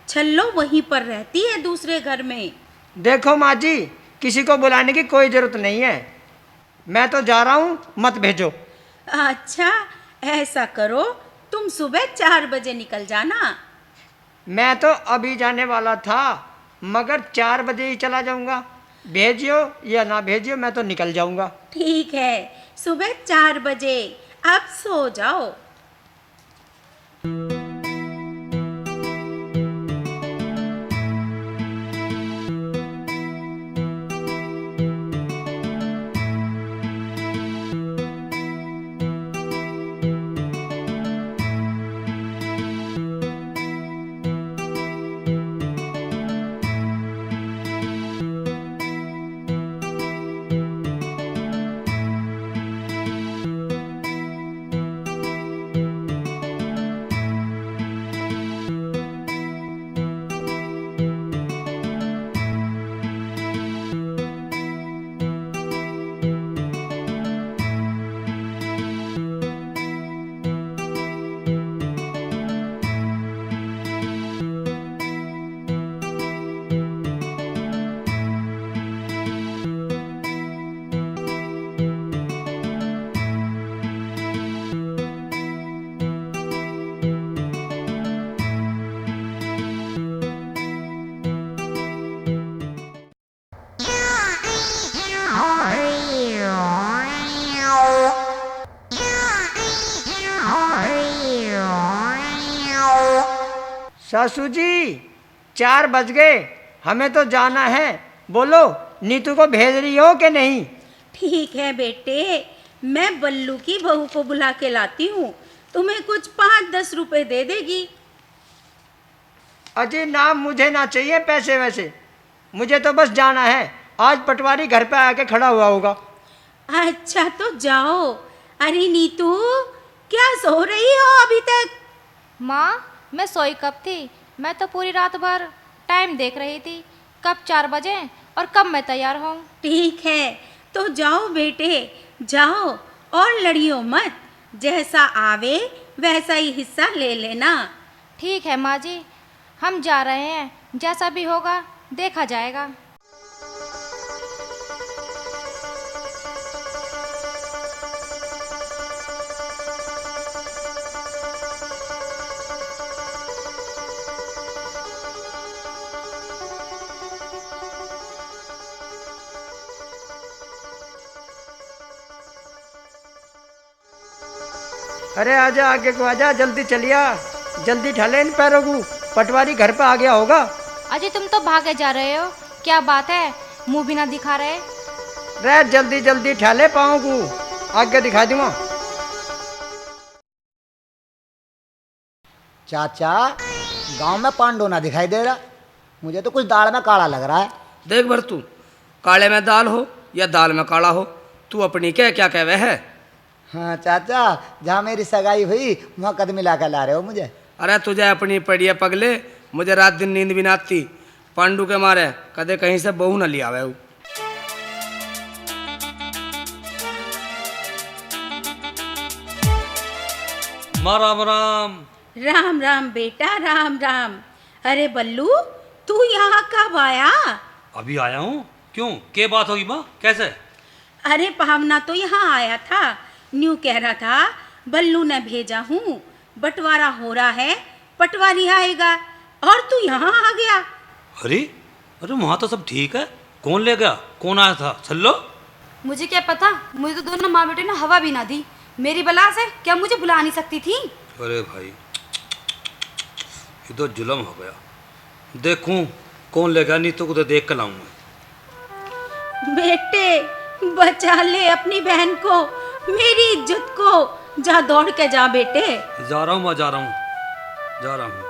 छल्लो वहीं पर रहती है, दूसरे घर में। देखो माँ जी, किसी को बुलाने की कोई ज़रूरत नहीं है, मैं तो जा रहा हूँ, मत भेजो। अच्छा, ऐसा करो, तुम सुबह 4 बजे निकल जाना। मैं तो अभी जाने वाला था, मगर 4 बजे ही चला जाऊँगा। भेजियो या ना भेजियो, मैं तो निकल जाऊँगा। ठीक है, सुबह 4 बजे। अब सो जाओ। सासू जी, 4 बज गए, हमें तो जाना है। बोलो, नीतू को भेज रही हो कि नहीं? ठीक है बेटे, मैं बल्लू की बहू को बुला के लाती हूँ, तुम्हें कुछ 5-10 रुपए दे देगी। अजी ना, मुझे ना चाहिए पैसे वैसे, मुझे तो बस जाना है। आज पटवारी घर पे आके खड़ा हुआ होगा। अच्छा तो जाओ। अरे नीतू, क्या सो रही हो अभी तक? माँ, मैं सोई कब थी? मैं तो पूरी रात भर टाइम देख रही थी, कब 4 बजे और कब मैं तैयार हूँ। ठीक है, तो जाओ बेटे, जाओ और लड़ियो मत, जैसा आवे वैसा ही हिस्सा ले लेना। ठीक है माँ जी, हम जा रहे हैं, जैसा भी होगा देखा जाएगा। अरे आजा, आगे को आजा, जल्दी चलिया, जल्दी ढले इन पैरों को, पटवारी घर पे आ गया होगा। अजय, तुम तो भागे जा रहे हो, क्या बात है? मुंह भी ना दिखा रहे। रे जल्दी जल्दी ढले पाँव को, आगे दिखा दूंगा। चाचा, गांव में पांडो ना दिखाई दे रहा, मुझे तो कुछ दाल में काला लग रहा है। देख भर तू, काले में दाल हो या दाल में काला हो, तू अपनी क्या कहवे है? हाँ चाचा, जहाँ मेरी सगाई हुई वहाँ कदम मिला कर ला रहे हो मुझे। अरे तुझे अपनी पड़ी है पगले, मुझे रात दिन नींद भी ना आती पांडू के मारे, कदे कहीं से बहू न लिया आवे। माँ राम राम। राम राम बेटा, राम राम। अरे बल्लू, तू यहाँ कब आया? अभी आया हूँ। क्यों, क्या बात होगी माँ, कैसे? अरे पावना तो यहाँ आया था, न्यू कह रहा था बल्लू ने भेजा हूँ, बंटवारा हो रहा है, पटवारी आएगा, और तू यहाँ आ गया। अरे अरे वहाँ तो सब ठीक है, कौन ले गया, कौन आया था? चलो। मुझे क्या पता, मुझे तो दोनों माँ बेटे ने हवा भी ना दी। मेरी बला से क्या मुझे बुला नहीं सकती थी? अरे भाई, ये तो जुल्म हो गया। देखूं कौन ले गया, नहीं तो उधर देख कर लाऊंगा। बेटे, बचा ले अपनी बहन को, मेरी इज्जत को। जा, दौड़ के जा बेटे। जा रहा हूँ मैं, जा रहा हूँ, जा रहा हूँ।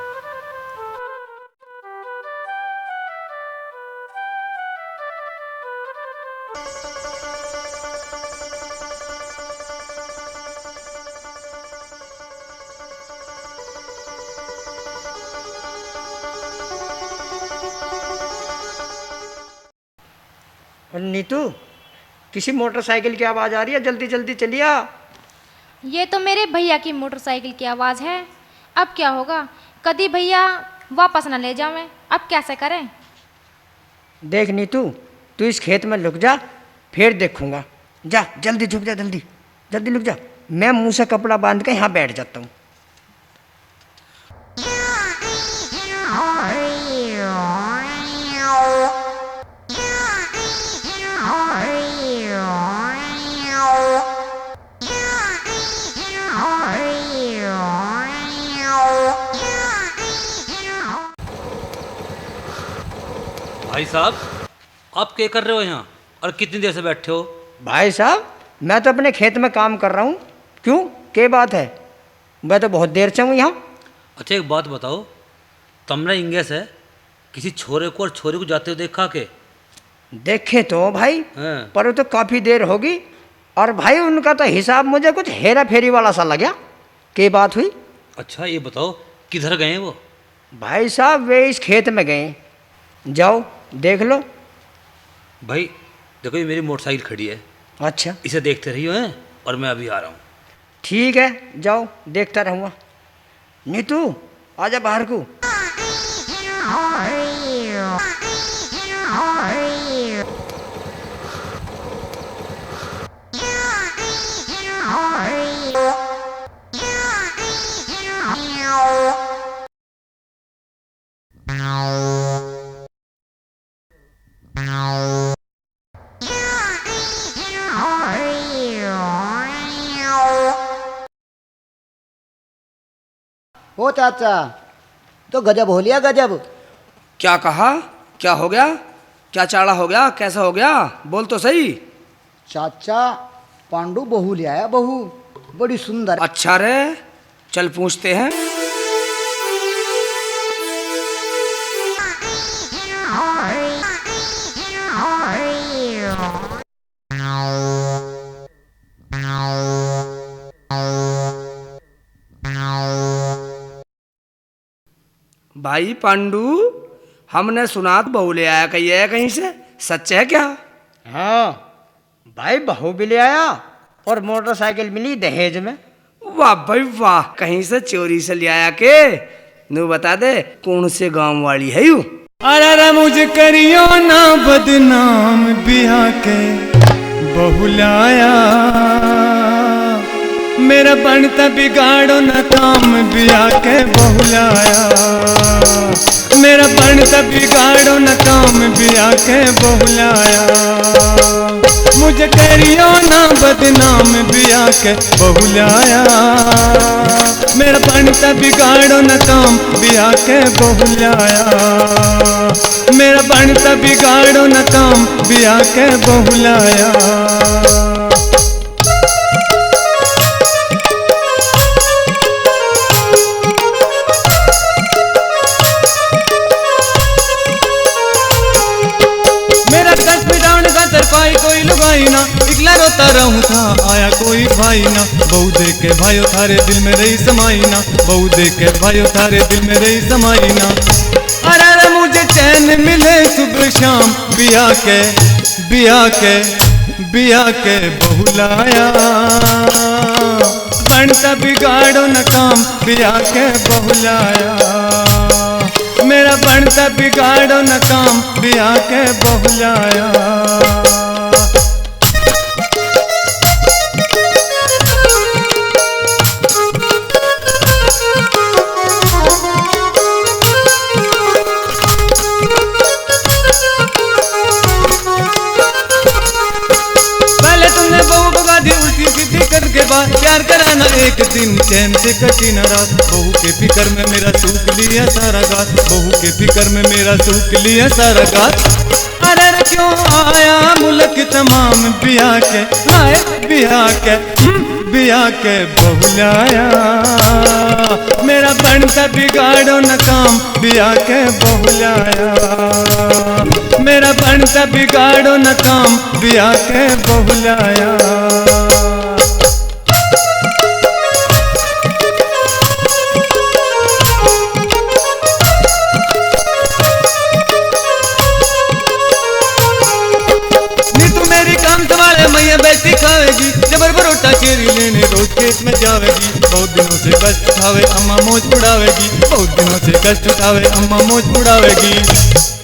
और नीतू, किसी मोटरसाइकिल की आवाज़ आ रही है, जल्दी जल्दी चलिए। ये तो मेरे भैया की मोटरसाइकिल की आवाज़ है। अब क्या होगा, कभी भैया वापस ना ले जावें, अब कैसे करें? देख नीतू, तू इस खेत में लुक जा, फिर देखूंगा। जा जल्दी झुक जा, जल्दी जल्दी लुक जा। मैं मुंह से कपड़ा बांध के यहाँ बैठ जाता हूँ। भाई साहब, आप क्या कर रहे हो यहाँ, और कितनी देर से बैठे हो? भाई साहब, मैं तो अपने खेत में काम कर रहा हूँ। क्यों, क्या बात है? मैं तो बहुत देर से हूँ यहाँ। अच्छा एक बात बताओ, तुमने इंगे से किसी छोरे को और छोरी को जाते हुए देखा के? देखे तो भाई, हाँ। पर वो तो काफ़ी देर होगी। और भाई उनका तो हिसाब मुझे कुछ हेरा फेरी वाला सा लगा। क्या बात हुई? अच्छा ये बताओ, किधर गए वो? भाई साहब, वे इस खेत में गए, जाओ देख लो। भाई देखो, ये मेरी मोटरसाइकिल खड़ी है, अच्छा इसे देखते रहियो हैं, और मैं अभी आ रहा हूँ। ठीक है, जाओ देखता रहूँगा। नीतू, आजा बाहर को। ओ चाचा, तो गजब हो लिया, गजब। क्या कहा? क्या हो गया? क्या चाड़ा हो गया? कैसा हो गया? बोल तो सही। चाचा, पांडु बहू ले आया, बहू बड़ी सुंदर। अच्छा रे, चल पूछते हैं। भाई पांडु, हमने सुना तो बहू ले आया कही है कहीं से, सच है क्या? हाँ भाई, बहू भी ले आया और मोटरसाइकिल मिली दहेज में। वाह भाई वाह, कहीं से चोरी से ले आया के? नू बता दे, कौन से गांव वाली है यू? अरे मुझे करियो ना बदनाम, बिहा के बहुलाया, मेरा बनता बिगाड़ो ना काम, बिहा के बहुलाया, मेरा बनता बिगाड़ो ना काम, बिहा के बहुलाया, मुझे करियो ना बदनाम, बिहा के बहुलाया, मेरा बनता बिगाड़ो ना काम, बिहा के बहुलाया, मेरा बनता बिगाड़ो ना काम, बिहा के बहुलाया। कोई लुगाई ना, एक अकेला रोता रहूं था, आया कोई भाई ना, बहू देख के भाइयों थारे दिल में रही समाई ना, बहू देख के भाइयों थारे दिल में रही समाई ना। अरे अरे मुझे चैन मिले सुबह शाम, बिया के बिया के बिया के बहू लाया, बनता बिगाड़ो न काम, बिया के बहू लाया, मेरा बनता बिगाड़ो न काम, बिया के बहू लाया। पहले तुमने बहू भगा दी उल्टी सीधी करके बात, प्यार कराना एक दिन चैन से कटी न रात, बहू के फिक्र में मेरा सूख लिया सारा गात, बहू के फिक्र में मेरा सूख लिया सारा गात। अरे क्यों आया मुल्क तमाम, बिया के हाय बिया के बिया के बहू लाया, मेरा बनता बिगाड़ो न काम, बिया के बहू लाया, मेरा बनता बिगाड़ो न काम, बिया के बहू लाया। मैया बैठी खावेगी, जबर बरोटा चेरी लेने रोज खेत में जावेगी, बहुत दिनों से कष्ट उठावे अम्मा मौज उड़ावेगी, बहुत दिनों से कष्ट उठावे अम्मा मौज उड़ावेगी।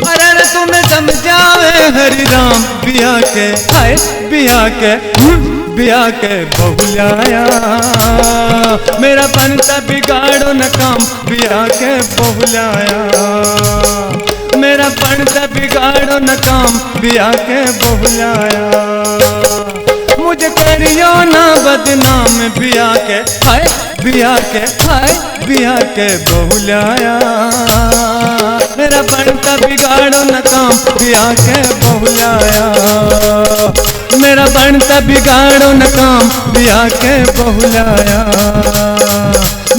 अरे तुम्हें समझावे हरि राम, बिया के हाय बिया के बिया के बहू लाया, मेरा बनता बिगाड़ो न काम, बिया के बहू लाया, मेरा बनता बिगाड़ो न काम, बिया के बहू लाया। मुझे करियो ना बदनाम, बिया के हाय बिया के हाय बिया के बहू लाया, मेरा बनता बिगाड़ो न काम, बिया के बहू लाया, मेरा बनता बिगाड़ो न काम, बिया के बहू लाया,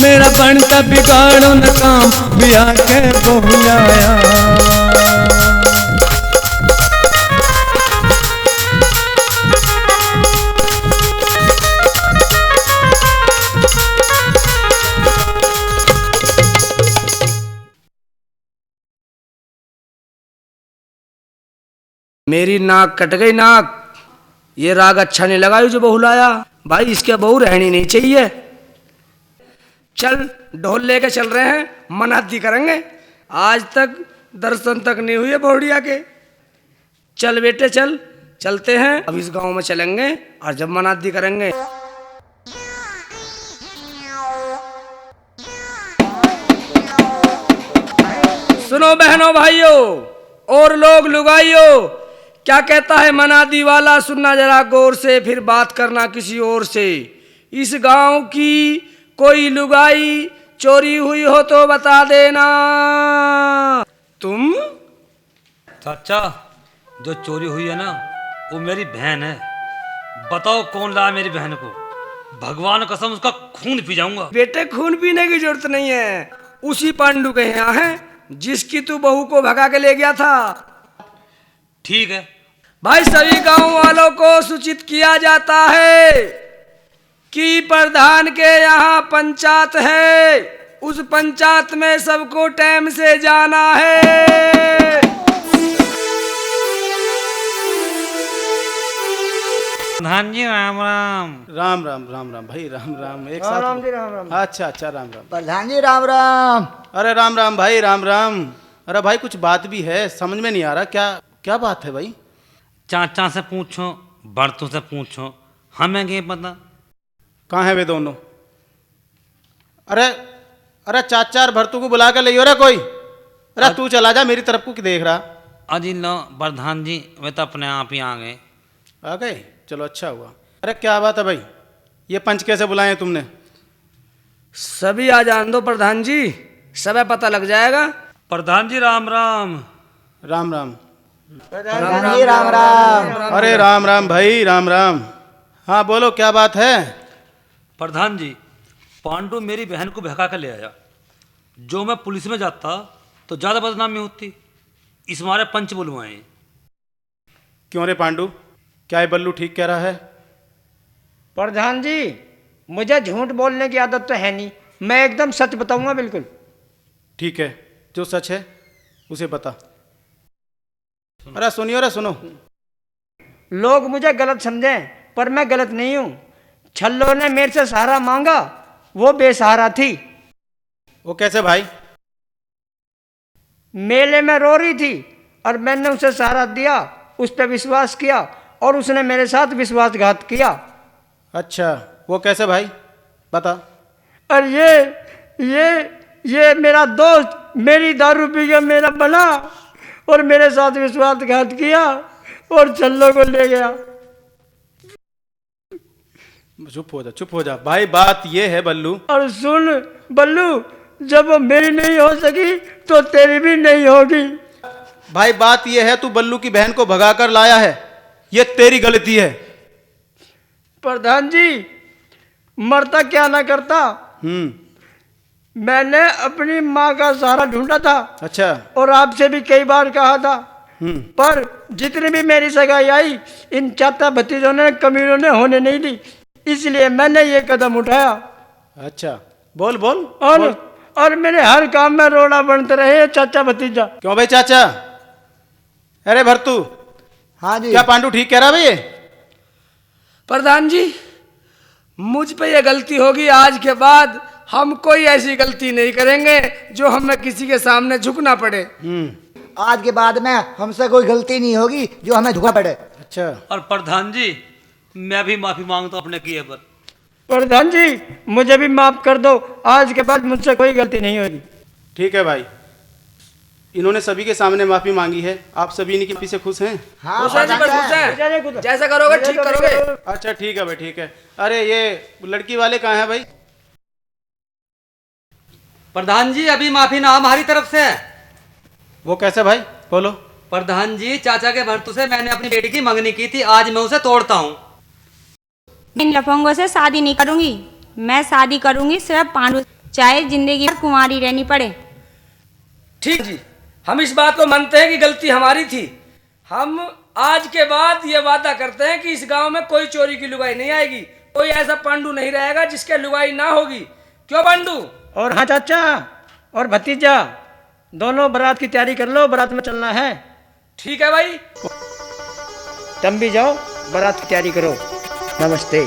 मेरा बनता बिगाड़ो न काम, बिया के बहू लाया। मेरी नाक कट गई नाक, ये राग अच्छा नहीं लगा जो बहू लाया, भाई इसके बहू रहनी नहीं चाहिए। चल ढोल लेके चल रहे हैं, मनाती करेंगे, आज तक दर्शन तक नहीं हुए बहुड़िया के। चल बेटे चल, चलते हैं, अब इस गांव में चलेंगे और जब मनाती करेंगे। सुनो बहनों भाइयों और लोग लुगाइयों, क्या कहता है मनादी वाला, सुनना जरा गौर से, फिर बात करना किसी और से। इस गांव की कोई लुगाई चोरी हुई हो तो बता देना। तुम चाचा, जो चोरी हुई है ना वो मेरी बहन है, बताओ कौन लाया मेरी बहन को, भगवान कसम उसका खून पी जाऊंगा। बेटे खून पीने की जरूरत नहीं है, उसी पांडु के यहाँ है जिसकी तू बहू को भगा के ले गया था। ठीक है भाई, सभी गांव वालों को सूचित किया जाता है कि प्रधान के यहाँ पंचायत है, उस पंचायत में सबको टाइम से जाना है। प्रधान जी राम राम। राम राम राम राम भाई, राम राम, एक साथ। राम जी राम राम। अच्छा अच्छा, राम राम। प्रधान जी राम राम। अरे राम राम भाई, राम राम। अरे भाई कुछ बात भी है, समझ में नहीं आ रहा, क्या क्या बात है भाई? चाचा से पूछो, बड़तों से पूछो, हमें क्या पता। कहाँ है वे दोनों? अरे अरे चाचा और भरतू को बुला कर ले रे कोई। अरे तू चला जा, मेरी तरफ को देख रहा। अजी लो प्रधान जी, वे तो अपने आप ही आ गए। आ गए, चलो अच्छा हुआ। अरे क्या बात है भाई, ये पंच कैसे बुलाए तुमने? सभी आ जान दो प्रधान जी, सब पता लग जाएगा। प्रधान जी राम राम। राम राम। प्रधान जी राम राम। अरे राम राम भाई, राम राम। हाँ बोलो, क्या बात है? प्रधान जी, पांडु मेरी बहन को बहका कर ले आया। जो मैं पुलिस में जाता तो ज़्यादा बदनामी होती, इस मारे पंच बुलवाए। क्यों रे पांडु, क्या ये बल्लू ठीक कह रहा है? प्रधान जी, मुझे झूठ बोलने की आदत तो है नहीं, मैं एकदम सच बताऊंगा बिल्कुल। ठीक है, जो सच है उसे बता। अरे सुनियो, अरे सुनो। लोग मुझे गलत समझें पर मैं गलत नहीं हूं। छल्लो ने मेरे से सहारा मांगा, वो बेसहारा थी। वो कैसे भाई? मेले में रो रही थी और मैंने उसे सहारा दिया, उस पर विश्वास किया और उसने मेरे साथ विश्वासघात किया। अच्छा, वो कैसे भाई, बता। और ये मेरा दोस्त मेरी दारू पी के मेरा बना और मेरे साथ विश्वासघात किया और छल्लो को ले गया। चुप हो जा भाई, बात ये है बल्लू। और सुन बल्लू, जब वो मेरी नहीं हो सकी तो तेरी भी नहीं होगी। भाई बात ये है, तू बल्लू की बहन को भगाकर लाया है, ये तेरी गलती है। प्रधान जी, मरता क्या ना करता, मैंने अपनी माँ का सहारा ढूंढा था। अच्छा। और आपसे भी कई बार कहा था, पर जितनी भी मेरी सगाई आई, इन चाचा भतीजों ने, कमीनों ने होने नहीं दी, इसलिए मैंने ये कदम उठाया। अच्छा, बोल बोल। और मेरे हर काम में रोड़ा बनते रहे चाचा भतीजा। क्यों भाई चाचा? अरे भरतू। हाँ जी। क्या पांडु ठीक कह रहा भाई? प्रधान जी, मुझ पे ये गलती होगी, आज के बाद हम कोई ऐसी गलती नहीं करेंगे जो हमें किसी के सामने झुकना पड़े। आज के बाद में हमसे कोई गलती नहीं होगी जो हमें झुकना पड़े। अच्छा। और प्रधान जी, मैं भी माफी मांगता हूं अपने किए पर। प्रधान जी, मुझे भी माफ कर दो, आज के बाद मुझसे कोई गलती नहीं होगी। ठीक है भाई, इन्होंने सभी के सामने माफी मांगी है, आप सभी इनकी माफी से खुश हैं? हाँ, खुश हैं? जैसा करोगे ठीक करोगे। अच्छा ठीक है भाई, ठीक है। अरे ये लड़की वाले कहाँ हैं भाई? प्रधान जी, अभी माफी ना हमारी तरफ से। वो कैसे भाई, बोलो। प्रधान जी, चाचा के भरतू से मैंने अपनी बेटी की मंगनी की थी, आज मैं उसे तोड़ता हूँ। इन लफंगों से शादी नहीं करूंगी, मैं शादी करूंगी सिर्फ पांडु, चाहे जिंदगी भर कुंवारी रहनी पड़े। ठीक जी, हम इस बात को मानते हैं कि गलती हमारी थी। हम आज के बाद ये वादा करते हैं कि इस गांव में कोई चोरी की लुगाई नहीं आएगी, कोई ऐसा पांडु नहीं रहेगा जिसके लुगाई ना होगी। क्यों पांडु? और हाँ चाचा और भतीजा, दोनों बारात की तैयारी कर लो, बारात में चलना है। ठीक है भाई। तुम भी जाओ, बारात की तैयारी करो। नमस्ते।